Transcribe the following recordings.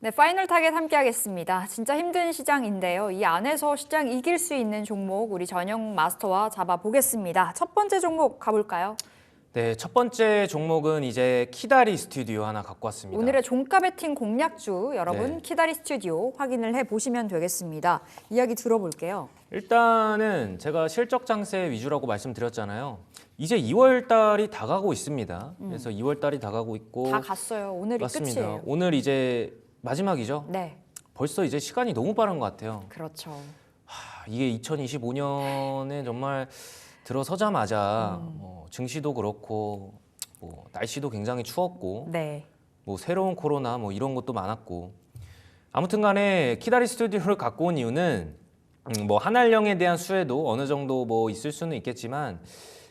네, 파이널 타겟 함께 하겠습니다. 진짜 힘든 시장인데요. 이 안에서 시장 이길 수 있는 종목 우리 전영 마스터와 잡아보겠습니다. 첫 번째 종목 가볼까요? 네, 첫 번째 종목은 이제 키다리 스튜디오 하나 갖고 왔습니다. 오늘의 종가 베팅 공략주 여러분 네. 키다리 스튜디오 확인을 해보시면 되겠습니다. 이야기 들어볼게요. 일단은 제가 실적 장세 위주라고 말씀드렸잖아요. 이제 2월 달이 다가고 있습니다. 그래서 2월 달이 다가고 있고 다 갔어요. 오늘이 맞습니다. 끝이에요. 오늘 이제 마지막이죠. 네, 벌써 이제 시간이 너무 빠른 것 같아요. 그렇죠. 이게 2025년에 정말 들어서자마자 증시도 그렇고 뭐 날씨도 굉장히 추웠고 네, 뭐 새로운 코로나 뭐 이런 것도 많았고 아무튼 간에 키다리 스튜디오를 갖고 온 이유는 뭐 한알령에 대한 수혜도 어느 정도 뭐 있을 수는 있겠지만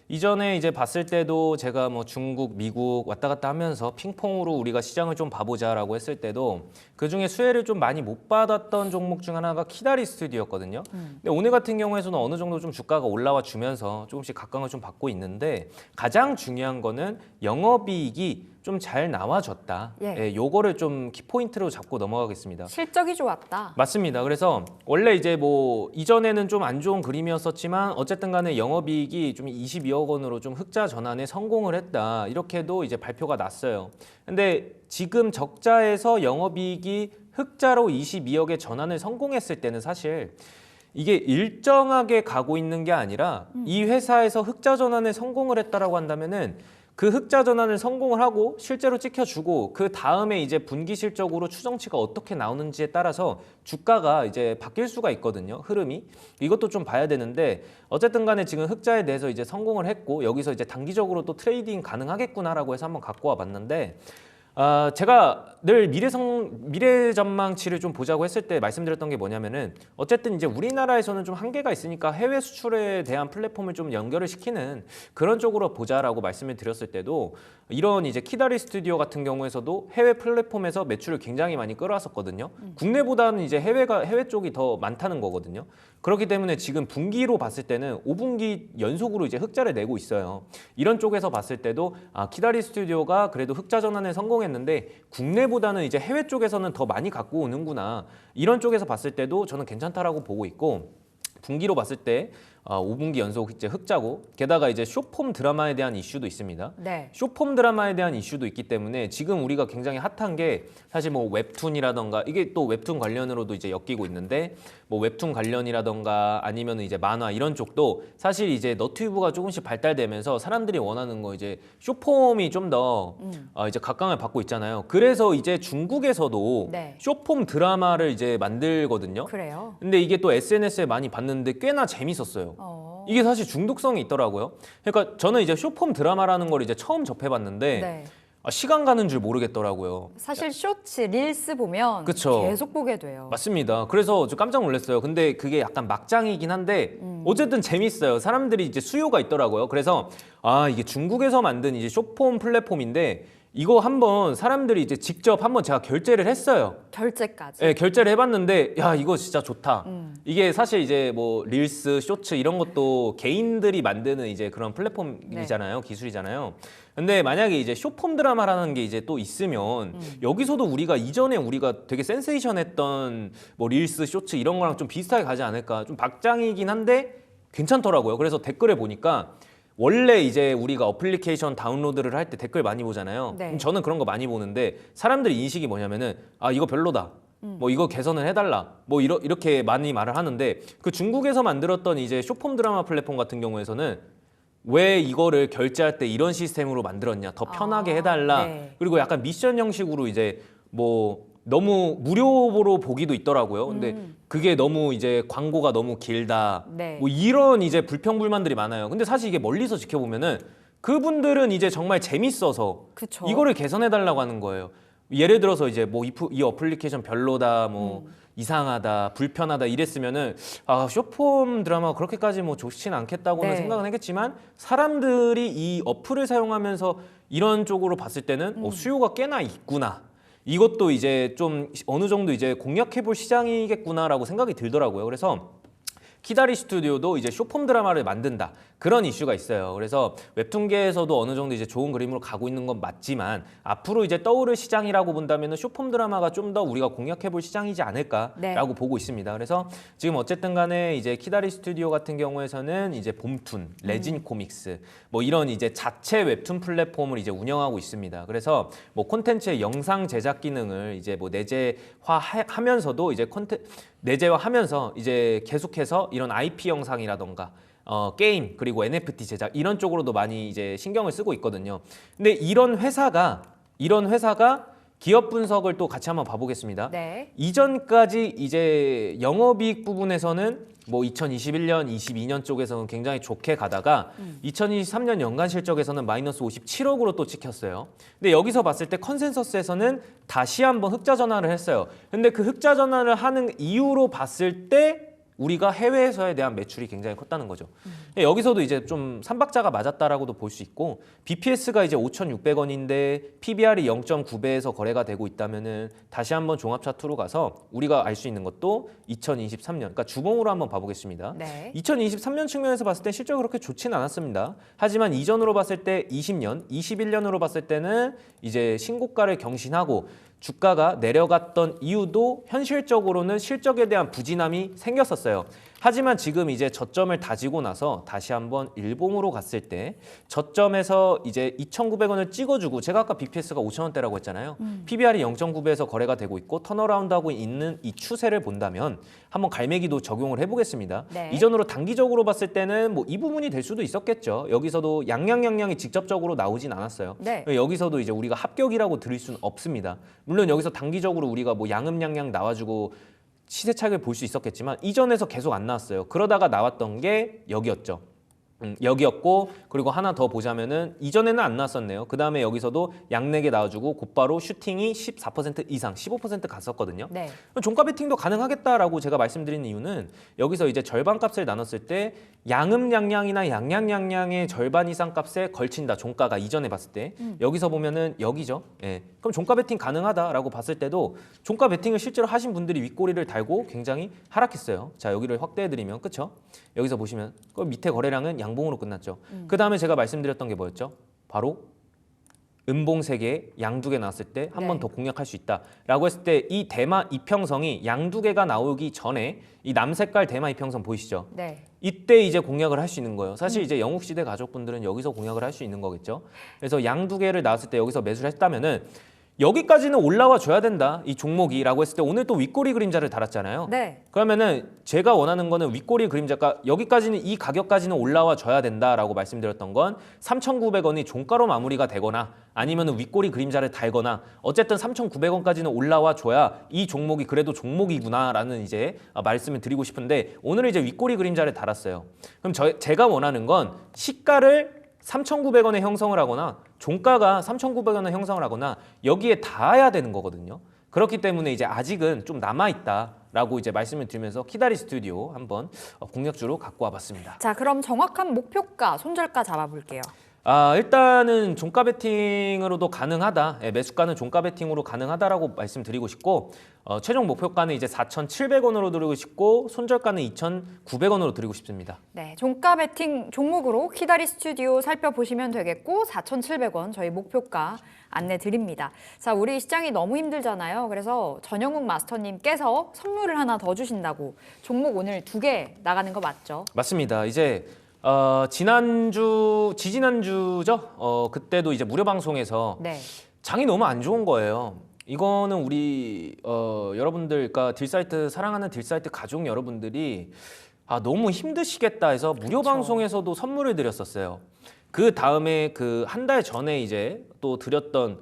이전에 이제 봤을 때도 제가 뭐 중국, 미국 왔다 갔다 하면서 핑퐁으로 우리가 시장을 좀 봐보자라고 했을 때도 그중에 수혜를 좀 많이 못 받았던 종목 중 하나가 키다리 스튜디오였거든요. 근데 오늘 같은 경우에서는 어느 정도 좀 주가가 올라와 주면서 조금씩 각광을 좀 받고 있는데 가장 중요한 거는 영업이익이 좀 잘 나와줬다. 예. 요거를 좀 키포인트로 잡고 넘어가겠습니다. 실적이 좋았다. 맞습니다. 그래서 원래 이제 뭐 이전에는 좀 안 좋은 그림이었었지만 어쨌든 간에 영업이익이 좀 22억 원으로 좀 흑자 전환에 성공을 했다. 이렇게도 이제 발표가 났어요. 근데 지금 적자에서 영업이익이 흑자로 22억의 전환을 성공했을 때는 사실 이게 일정하게 가고 있는 게 아니라 이 회사에서 흑자 전환에 성공을 했다라고 한다면은 그 흑자 전환을 성공을 하고 실제로 찍혀주고 그 다음에 이제 분기 실적으로 추정치가 어떻게 나오는지에 따라서 주가가 이제 바뀔 수가 있거든요. 흐름이. 이것도 좀 봐야 되는데 어쨌든 간에 지금 흑자에 대해서 이제 성공을 했고 여기서 이제 단기적으로 또 트레이딩 가능하겠구나라고 해서 한번 갖고 와 봤는데 제가 늘 미래 전망치를 좀 보자고 했을 때 말씀드렸던 게 뭐냐면은 어쨌든 이제 우리나라에서는 좀 한계가 있으니까 해외 수출에 대한 플랫폼을 좀 연결을 시키는 그런 쪽으로 보자라고 말씀을 드렸을 때도 이런 이제 키다리 스튜디오 같은 경우에서도 해외 플랫폼에서 매출을 굉장히 많이 끌어왔었거든요. 국내보다는 이제 해외 쪽이 더 많다는 거거든요. 그렇기 때문에 지금 분기로 봤을 때는 5분기 연속으로 이제 흑자를 내고 있어요. 이런 쪽에서 봤을 때도 키다리 스튜디오가 그래도 흑자 전환에 성공했는데 국내보다는 이제 해외 쪽에서는 더 많이 갖고 오는구나. 이런 쪽에서 봤을 때도 저는 괜찮다라고 보고 있고 분기로 봤을 때 5분기 연속 이제 흑자고 게다가 이제 쇼폼 드라마에 대한 이슈도 있습니다. 네. 쇼폼 드라마에 대한 이슈도 있기 때문에 지금 우리가 굉장히 핫한 게 사실 뭐 웹툰이라던가 이게 또 웹툰 관련으로도 이제 엮이고 있는데 뭐 웹툰 관련이라던가 아니면 이제 만화 이런 쪽도 사실 이제 너튜브가 조금씩 발달되면서 사람들이 원하는 거 이제 쇼폼이 좀 더 이제 각광을 받고 있잖아요. 그래서 이제 중국에서도 네. 쇼폼 드라마를 이제 만들거든요. 그래요. 근데 이게 또 SNS에 많이 봤는데 꽤나 재밌었어요. 이게 사실 중독성이 있더라고요. 그러니까 저는 이제 쇼폼 드라마라는 걸 이제 처음 접해봤는데 네. 시간 가는 줄 모르겠더라고요. 사실 쇼츠, 릴스 보면 그쵸. 계속 보게 돼요. 맞습니다. 그래서 저 깜짝 놀랐어요. 근데 그게 약간 막장이긴 한데 어쨌든 재밌어요. 사람들이 이제 수요가 있더라고요. 그래서 이게 중국에서 만든 이제 쇼폼 플랫폼인데 이거 한번 사람들이 이제 직접 한번 제가 결제를 했어요. 결제까지. 네, 결제를 해봤는데 야 이거 진짜 좋다. 이게 사실 이제 뭐 릴스, 쇼츠 이런 것도 개인들이 만드는 이제 그런 플랫폼이잖아요, 기술이잖아요. 근데 만약에 이제 쇼폼 드라마라는 게 이제 또 있으면 여기서도 우리가 우리가 되게 센세이션했던 뭐 릴스, 쇼츠 이런 거랑 좀 비슷하게 가지 않을까. 좀 막장이긴 한데 괜찮더라고요. 그래서 댓글에 보니까. 원래 이제 우리가 어플리케이션 다운로드를 할 때 댓글 많이 보잖아요. 네. 저는 그런 거 많이 보는데 사람들이 인식이 뭐냐면은 이거 별로다. 뭐 이거 개선을 해달라. 뭐 이렇게 많이 말을 하는데 그 중국에서 만들었던 이제 쇼폼 드라마 플랫폼 같은 경우에서는 왜 이거를 결제할 때 이런 시스템으로 만들었냐. 더 편하게 해달라. 네. 그리고 약간 미션 형식으로 이제 뭐 너무 무료로 보기도 있더라고요. 근데 그게 너무 이제 광고가 너무 길다. 네. 뭐 이런 이제 불평불만들이 많아요. 근데 사실 이게 멀리서 지켜보면은 그분들은 이제 정말 재밌어서 그쵸. 이거를 개선해 달라고 하는 거예요. 예를 들어서 이제 뭐 이 어플리케이션 별로다, 뭐 이상하다, 불편하다 이랬으면은 쇼폼 드라마가 그렇게까지 뭐 좋지는 않겠다고는 네. 생각은 했겠지만 사람들이 이 어플을 사용하면서 이런 쪽으로 봤을 때는 수요가 꽤나 있구나. 이것도 이제 좀 어느 정도 이제 공략해볼 시장이겠구나라고 생각이 들더라고요. 그래서 키다리 스튜디오도 이제 쇼폼 드라마를 만든다. 그런 이슈가 있어요. 그래서 웹툰계에서도 어느 정도 이제 좋은 그림으로 가고 있는 건 맞지만 앞으로 이제 떠오를 시장이라고 본다면 쇼폼 드라마가 좀 더 우리가 공략해볼 시장이지 않을까라고 보고 있습니다. 그래서 지금 어쨌든 간에 이제 키다리 스튜디오 같은 경우에서는 이제 봄툰, 레진 코믹스 뭐 이런 이제 자체 웹툰 플랫폼을 이제 운영하고 있습니다. 그래서 뭐 콘텐츠의 영상 제작 기능을 이제 뭐 내재화하면서도 이제 내재화하면서 이제 계속해서 이런 IP 영상이라던가 게임 그리고 NFT 제작 이런 쪽으로도 많이 이제 신경을 쓰고 있거든요. 근데 이런 회사가 기업 분석을 또 같이 한번 봐보겠습니다. 네. 이전까지 이제 영업이익 부분에서는 뭐 2021년, 22년 쪽에서는 굉장히 좋게 가다가 2023년 연간 실적에서는 마이너스 57억으로 또 찍혔어요. 근데 여기서 봤을 때 컨센서스에서는 다시 한번 흑자 전환을 했어요. 근데 그 흑자 전환을 하는 이유로 봤을 때 우리가 해외에서에 대한 매출이 굉장히 컸다는 거죠. 여기서도 이제 좀 삼박자가 맞았다라고도 볼 수 있고 BPS가 이제 5,600원인데 PBR이 0.9배에서 거래가 되고 있다면은 다시 한번 종합 차트로 가서 우리가 알 수 있는 것도 2023년, 그러니까 주봉으로 한번 봐보겠습니다. 네. 2023년 측면에서 봤을 때 실적이 그렇게 좋지는 않았습니다. 하지만 이전으로 봤을 때 20년, 21년으로 봤을 때는 이제 신고가를 경신하고 주가가 내려갔던 이유도 현실적으로는 실적에 대한 부진함이 생겼었어요. 하지만 지금 이제 저점을 다지고 나서 다시 한번 일봉으로 갔을 때 저점에서 이제 2,900원을 찍어주고 제가 아까 BPS가 5,000원대라고 했잖아요. PBR이 0.9배에서 거래가 되고 있고 턴어라운드하고 있는 이 추세를 본다면 한번 갈매기도 적용을 해보겠습니다. 네. 이전으로 단기적으로 봤을 때는 뭐 이 부분이 될 수도 있었겠죠. 여기서도 양양양양이 직접적으로 나오진 않았어요. 네. 여기서도 이제 우리가 합격이라고 드릴 수는 없습니다. 물론 여기서 단기적으로 우리가 뭐 양음양양 나와주고 시세차익을 볼 수 있었겠지만 이전에서 계속 안 나왔어요. 그러다가 나왔던 게 여기였죠. 여기였고 그리고 하나 더 보자면은 이전에는 안 나왔었네요. 그 다음에 여기서도 양내게 나와주고 곧바로 슈팅이 14% 이상 15% 갔었거든요. 네. 종가 베팅도 가능하겠다라고 제가 말씀드리는 이유는 여기서 이제 절반 값을 나눴을 때 양음양양이나 양양양양의 절반 이상 값에 걸친다. 종가가 이전에 봤을 때 여기서 보면은 여기죠. 예. 그럼 종가 베팅 가능하다라고 봤을 때도 종가 베팅을 실제로 하신 분들이 윗꼬리를 달고 굉장히 하락했어요. 자 여기를 확대해드리면 그쵸? 여기서 보시면 그 밑에 거래량은 양봉으로 끝났죠. 그 다음에 제가 말씀드렸던 게 뭐였죠? 바로 음봉 3개, 양 2개 나왔을 때 한 번 더 공략할 수 있다라고 했을 때 이 대마 이평선이 양 2개가 나오기 전에 이 남색깔 대마 이평선 보이시죠? 네. 이때 이제 공략을 할 수 있는 거예요. 사실 이제 영국시대 가족분들은 여기서 공략을 할 수 있는 거겠죠. 그래서 양 2개를 나왔을 때 여기서 매수를 했다면은 여기까지는 올라와 줘야 된다. 이 종목이라고 했을 때 오늘 또 윗꼬리 그림자를 달았잖아요. 네. 그러면은 제가 원하는 거는 윗꼬리 그림자가 여기까지는 이 가격까지는 올라와 줘야 된다라고 말씀드렸던 건 3,900원이 종가로 마무리가 되거나 아니면은 윗꼬리 그림자를 달거나 어쨌든 3,900원까지는 올라와 줘야 이 종목이 그래도 종목이구나라는 이제 말씀을 드리고 싶은데 오늘 이제 윗꼬리 그림자를 달았어요. 그럼 제가 원하는 건 시가를 3,900원에 형성을 하거나 종가가 3,900원에 형성을 하거나 여기에 닿아야 되는 거거든요. 그렇기 때문에 이제 아직은 좀 남아있다라고 이제 말씀을 드리면서 키다리 스튜디오 한번 공략주로 갖고 와봤습니다. 자, 그럼 정확한 목표가, 손절가 잡아볼게요. 일단은 종가 베팅으로도 가능하다. 예, 매수가는 종가 베팅으로 가능하다라고 말씀드리고 싶고 최종 목표가는 이제 4,700원으로 드리고 싶고 손절가는 2,900원으로 드리고 싶습니다. 네, 종가 베팅 종목으로 키다리 스튜디오 살펴보시면 되겠고 4,700원 저희 목표가 안내 드립니다. 자, 우리 시장이 너무 힘들잖아요. 그래서 전영욱 마스터님께서 선물을 하나 더 주신다고 종목 오늘 2개 나가는 거 맞죠? 맞습니다. 이제 지지난주죠. 그때도 이제 무료 방송에서 네. 장이 너무 안 좋은 거예요. 이거는 우리 여러분들, 그러니까 딜사이트 사랑하는 딜사이트 가족 여러분들이 너무 힘드시겠다 해서 무료 그쵸. 방송에서도 선물을 드렸었어요. 그 다음에 그 한 달 전에 이제 또 드렸던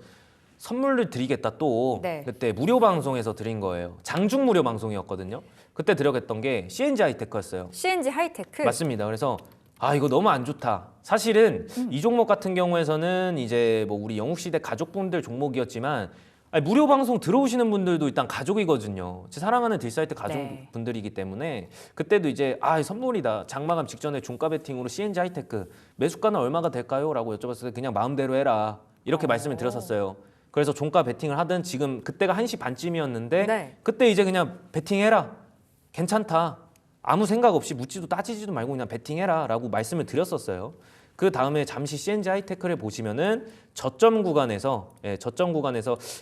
선물을 드리겠다 또 네. 그때 무료 방송에서 드린 거예요. 장중 무료 방송이었거든요. 그때 드렸던 게 CNG 하이테크였어요. CNG 하이테크. 맞습니다. 그래서 이거 너무 안 좋다. 사실은 이 종목 같은 경우에서는 이제 뭐 우리 영국시대 가족분들 종목이었지만 무료 방송 들어오시는 분들도 일단 가족이거든요. 제 사랑하는 딜사이트 가족분들이기 때문에 그때도 이제 선물이다. 장마감 직전에 종가 베팅으로 CNG 하이테크 매수가는 얼마가 될까요? 라고 여쭤봤을 때 그냥 마음대로 해라. 이렇게 말씀을 드렸었어요. 그래서 종가 베팅을 하든 지금 그때가 1시 반쯤이었는데 네. 그때 이제 그냥 베팅해라. 괜찮다. 아무 생각 없이 묻지도 따지지도 말고 그냥 베팅해라라고 말씀을 드렸었어요. 그 다음에 잠시 CNG 하이테크를 보시면은 저점 구간에서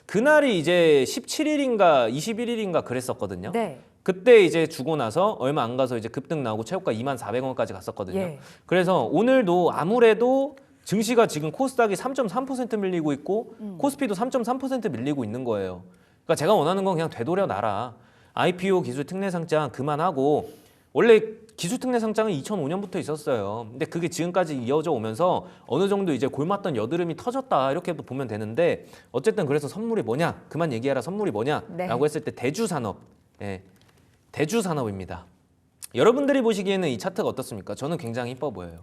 그날이 이제 17일인가 21일인가 그랬었거든요. 네. 그때 이제 주고 나서 얼마 안 가서 이제 급등 나오고 최고가 24,400원까지 갔었거든요. 예. 그래서 오늘도 아무래도 증시가 지금 코스닥이 3.3% 밀리고 있고 코스피도 3.3% 밀리고 있는 거예요. 그러니까 제가 원하는 건 그냥 되돌려 놔라. IPO 기술 특례 상장 그만하고 원래 기술 특례 상장은 2005년부터 있었어요. 근데 그게 지금까지 이어져 오면서 어느 정도 이제 골맞던 여드름이 터졌다 이렇게 보면 되는데 어쨌든 그래서 선물이 뭐냐? 그만 얘기하라. 선물이 뭐냐? 네. 라고 했을 때 대주산업. 예. 대주산업입니다. 여러분들이 보시기에는 이 차트가 어떻습니까? 저는 굉장히 이뻐 보여요.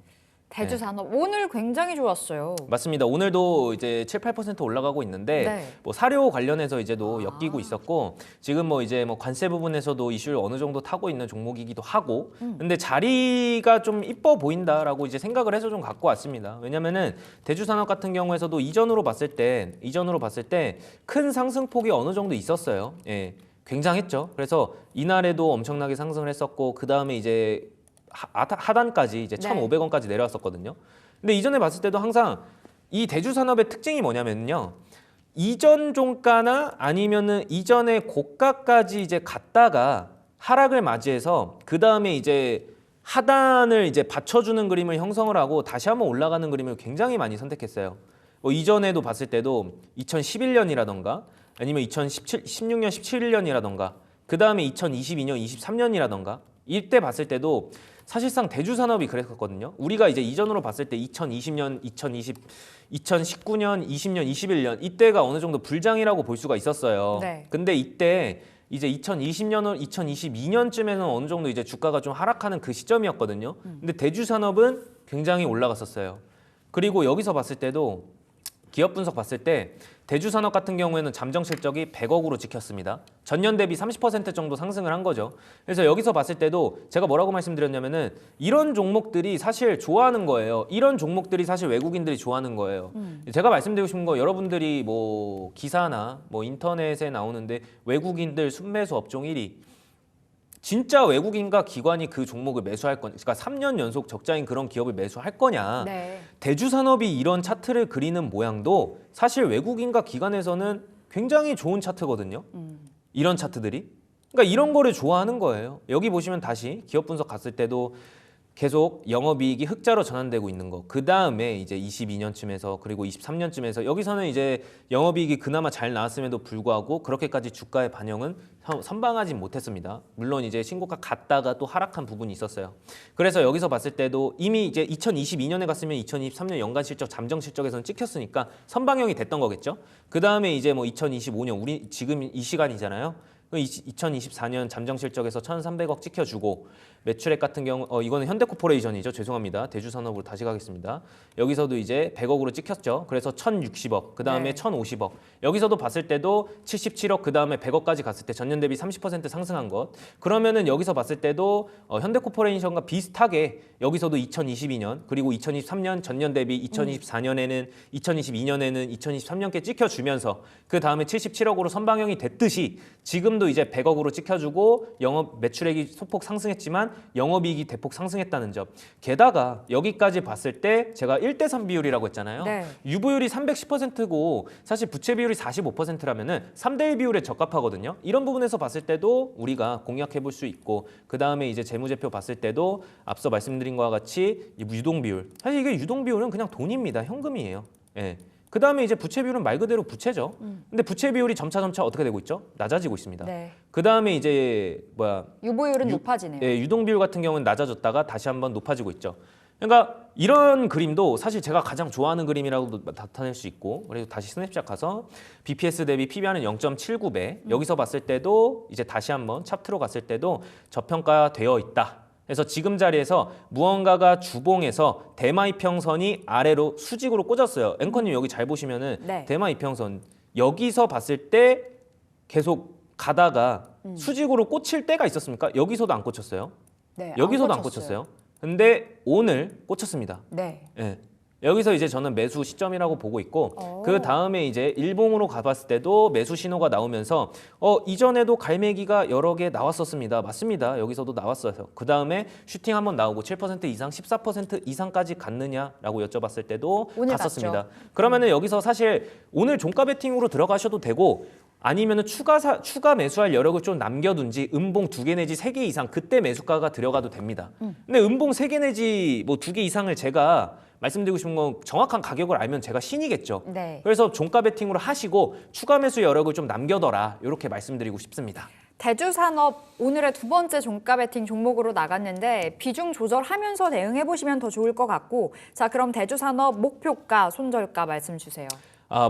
대주산업 오늘 굉장히 좋았어요. 맞습니다. 오늘도 이제 7, 8% 올라가고 있는데 네. 뭐 사료 관련해서 이제도 엮이고 있었고 지금 뭐 이제 뭐 관세 부분에서도 이슈를 어느 정도 타고 있는 종목이기도 하고 근데 자리가 좀 이뻐 보인다라고 이제 생각을 해서 좀 갖고 왔습니다. 왜냐면은 대주산업 같은 경우에서도 이전으로 봤을 때 큰 상승폭이 어느 정도 있었어요. 예. 굉장했죠. 그래서 이날에도 엄청나게 상승을 했었고 그 다음에 이제 하단까지 이제 네. 1,500원까지 내려왔었거든요. 근데 이전에 봤을 때도 항상 이 대주산업의 특징이 뭐냐면요. 이전 종가나 아니면은 이전의 고가까지 이제 갔다가 하락을 맞이해서 그 다음에 이제 하단을 이제 받쳐주는 그림을 형성을 하고 다시 한번 올라가는 그림을 굉장히 많이 선택했어요. 뭐 이전에도 봤을 때도 2011년이라던가 아니면 2016년, 17년이라던가 그 다음에 2022년, 23년이라던가 이때 봤을 때도 사실상 대주산업이 그랬었거든요. 우리가 이제 이전으로 봤을 때 2020년, 2019년, 20년, 21년 이때가 어느 정도 불장이라고 볼 수가 있었어요. 네. 근데 이때 이제 2020년, 2022년쯤에는 어느 정도 이제 주가가 좀 하락하는 그 시점이었거든요. 근데 대주산업은 굉장히 올라갔었어요. 그리고 여기서 봤을 때도 기업 분석 봤을 때 대주산업 같은 경우에는 잠정 실적이 100억으로 찍혔습니다. 전년 대비 30% 정도 상승을 한 거죠. 그래서 여기서 봤을 때도 제가 뭐라고 말씀드렸냐면은 이런 종목들이 사실 좋아하는 거예요. 이런 종목들이 사실 외국인들이 좋아하는 거예요. 제가 말씀드리고 싶은 거 여러분들이 뭐 기사나 뭐 인터넷에 나오는데 외국인들 순매수 업종 1위 진짜 외국인과 기관이 그 종목을 매수할 거냐, 그러니까 3년 연속 적자인 그런 기업을 매수할 거냐. 네. 대주산업이 이런 차트를 그리는 모양도 사실 외국인과 기관에서는 굉장히 좋은 차트거든요. 이런 차트들이. 그러니까 이런 거를 좋아하는 거예요. 여기 보시면 다시 기업 분석 갔을 때도 계속 영업이익이 흑자로 전환되고 있는 거. 그 다음에 이제 22년쯤에서 그리고 23년쯤에서 여기서는 이제 영업이익이 그나마 잘 나왔음에도 불구하고 그렇게까지 주가의 반영은 선방하지 못했습니다. 물론 이제 신고가 갔다가 또 하락한 부분이 있었어요. 그래서 여기서 봤을 때도 이미 이제 2022년에 갔으면 2023년 연간 실적, 잠정 실적에서는 찍혔으니까 선방형이 됐던 거겠죠. 그 다음에 이제 뭐 2025년 우리 지금 이 시간이잖아요. 2024년 잠정 실적에서 1,300억 찍혀주고 매출액 같은 경우 이거는 현대코퍼레이션이죠. 죄송합니다. 대주산업으로 다시 가겠습니다. 여기서도 이제 100억으로 찍혔죠. 그래서 1,060억, 그 다음에 네. 1,050억. 여기서도 봤을 때도 77억, 그 다음에 100억까지 갔을 때 전년 대비 30% 상승한 것. 그러면은 여기서 봤을 때도 현대코퍼레이션과 비슷하게 여기서도 2022년 그리고 2023년 전년 대비 2024년에는 2022년에는 2023년께 찍혀주면서 그 다음에 77억으로 선방형이 됐듯이 지금도 이제 100억으로 찍혀주고 영업 매출액이 소폭 상승했지만 영업이익이 대폭 상승했다는 점. 게다가 여기까지 봤을 때 제가 1대3 비율이라고 했잖아요. 네. 유보율이 310%고 사실 부채 비율이 45%라면은 3대1 비율에 적합하거든요. 이런 부분에서 봤을 때도 우리가 공략해 볼 수 있고 그 다음에 이제 재무제표 봤을 때도 앞서 말씀드린 것과 같이 유동 비율. 사실 이게 유동 비율은 그냥 돈입니다. 현금이에요. 예. 그 다음에 이제 부채 비율은 말 그대로 부채죠. 근데 부채 비율이 점차 어떻게 되고 있죠? 낮아지고 있습니다. 네. 그 다음에 이제 유보율은 높아지네요. 예, 유동 비율 같은 경우는 낮아졌다가 다시 한번 높아지고 있죠. 그러니까 이런 그림도 사실 제가 가장 좋아하는 그림이라고도 나타낼 수 있고 그래서 다시 스냅샷 가서 BPS 대비 PBR은 0.79배 여기서 봤을 때도 이제 다시 한번 차트로 갔을 때도 저평가되어 있다. 그래서 지금 자리에서 무언가가 주봉에서 대마 이평선이 아래로 수직으로 꽂았어요. 앵커님 여기 잘 보시면은 네. 대마 이평선 여기서 봤을 때 계속 가다가 수직으로 꽂힐 때가 있었습니까? 여기서도 안 꽂혔어요. 네. 여기서도 안 꽂혔어요. 근데 오늘 꽂혔습니다. 네. 예. 여기서 이제 저는 매수 시점이라고 보고 있고 그 다음에 이제 일봉으로 가봤을 때도 매수 신호가 나오면서 이전에도 갈매기가 여러 개 나왔었습니다. 맞습니다. 여기서도 나왔어요. 그 다음에 슈팅 한번 나오고 7% 이상, 14% 이상까지 갔느냐라고 여쭤봤을 때도 오늘 갔었습니다. 갔죠. 그러면은 여기서 사실 오늘 종가 베팅으로 들어가셔도 되고 아니면은 추가 매수할 여력을 좀 남겨둔지 음봉 2개 내지 3개 이상 그때 매수가가 들어가도 됩니다. 근데 음봉 3개 내지 뭐 2개 이상을 제가 말씀드리고 싶은 건 정확한 가격을 알면 제가 신이겠죠. 네. 그래서 종가 베팅으로 하시고 추가 매수 여력을 좀 남겨둬라 이렇게 말씀드리고 싶습니다. 대주산업 오늘의 두 번째 종가 베팅 종목으로 나갔는데 비중 조절하면서 대응해 보시면 더 좋을 것 같고 자 그럼 대주산업 목표가 손절가 말씀 주세요.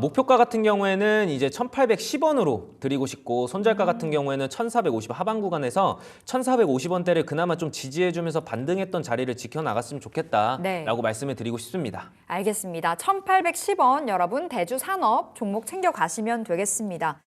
목표가 같은 경우에는 이제 1,810원으로 드리고 싶고 손절가 같은 경우에는 1,450 하방 구간에서 1,450원대를 그나마 좀 지지해주면서 반등했던 자리를 지켜나갔으면 좋겠다라고 네. 말씀을 드리고 싶습니다. 알겠습니다. 1,810원 여러분 대주산업 종목 챙겨 가시면 되겠습니다.